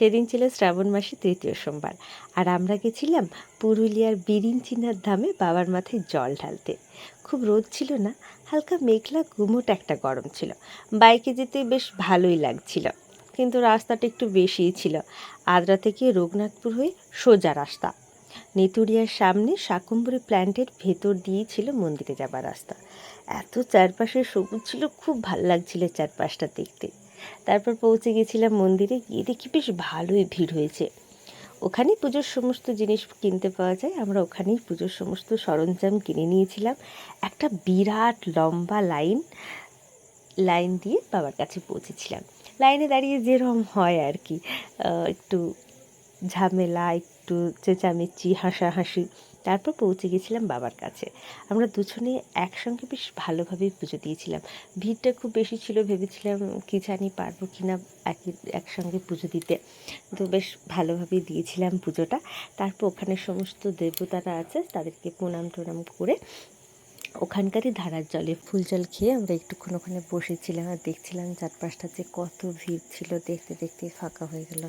সেদিন ছিল শ্রাবণ মাসে ৩য় সোমবার, আর আমরা গেছিলাম পুরুলিয়ার বিরিঞ্চিনার ধামে বাবার মাথায় জল ঢালতে। খুব রোদ ছিল না, হালকা মেঘলা গুমোট একটা গরম ছিল। বাইকে যেতে বেশ ভালোই লাগছিল, কিন্তু রাস্তাটা একটু বেশিই ছিল। আদ্রা থেকে রঘুনাথপুর হয়ে সোজা রাস্তা। নেতুরিয়ার সামনে শাকম্ভরি প্ল্যান্টের ভেতর দিয়েই ছিল মন্দিরে যাবার রাস্তা। এত চারপাশে সবুজ ছিল, খুব ভালো লাগছিল চারপাশটা দেখতে। তারপর পৌঁছে গেছিলাম মন্দিরে। গিয়ে দেখি বেশ ভালোই ভিড় হয়েছে। ওখানেই পুজোর সমস্ত জিনিস কিনতে পাওয়া যায়। আমরা ওখানেই পুজোর সমস্ত সরঞ্জাম কিনে নিয়েছিলাম। একটা বিরাট লম্বা লাইন দিয়ে বাবার কাছে পৌঁছেছিলাম। লাইনে দাঁড়িয়ে যেরকম হয় আর কি, একটু ঝামেলা, একটু চেঁচামেচি, হাসাহাসি। তারপর পৌঁছে গেছিলাম বাবার কাছে। আমরা দুজনে একসঙ্গে বেশ ভালোভাবেই পুজো দিয়েছিলাম। ভিড়টা খুব বেশি ছিল, ভেবেছিলাম কি জানি পারবো কি না একসঙ্গে পুজো দিতে, তো বেশ ভালোভাবেই দিয়েছিলাম পুজোটা। তারপর ওখানে সমস্ত দেবতারা আছে, তাদেরকে প্রণাম টনাম করে ওখানকারই ধারার জলে ফুল জল খেয়ে আমরা একটুক্ষণ ওখানে বসেছিলাম আর দেখছিলাম চারপাশটা যে কত ভিড় ছিল। দেখতে দেখতে ফাঁকা হয়ে গেল,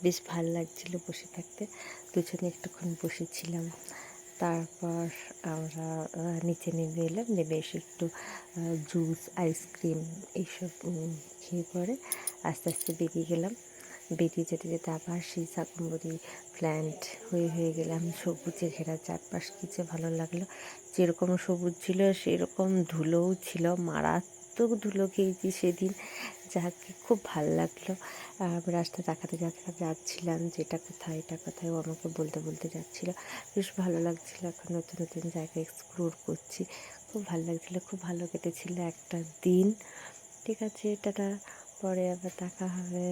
বেশ ভালো লাগছিল বসে থাকতে। দুজনে একটুক্ষণ বসেছিলাম। তারপর আমরা নিচে নেমে এলাম, নেমে এসে একটু জুস, আইসক্রিম এইসব খেয়ে পরে আস্তে আস্তে বেরিয়ে গেলাম। বেরিয়ে যেতে যেতে আবার সেই শাকম্ভরি প্ল্যান্ট হয়ে গেলাম। সবুজে ঘেরা চারপাশ, কী যে ভালো লাগলো। যেরকম সবুজ ছিল সেরকম ধুলোও ছিল, মারাত্মক ধুলো খেয়েছি সেদিন। যাকে খুব ভালো লাগলো। রাস্তা তাকাতে যাচ্ছিলাম যে এটা কোথায় এটা কোথায়, ও আমাকে বলতে বলতে যাচ্ছিলো। বেশ ভালো লাগছিলো, এখন নতুন নতুন জায়গা এক্সপ্লোর করছি। খুব ভালো লাগছিলো, খুব ভালো কেটেছিল একটা দিন। ঠিক আছে, টাটা, পরে আবার দেখা হবে।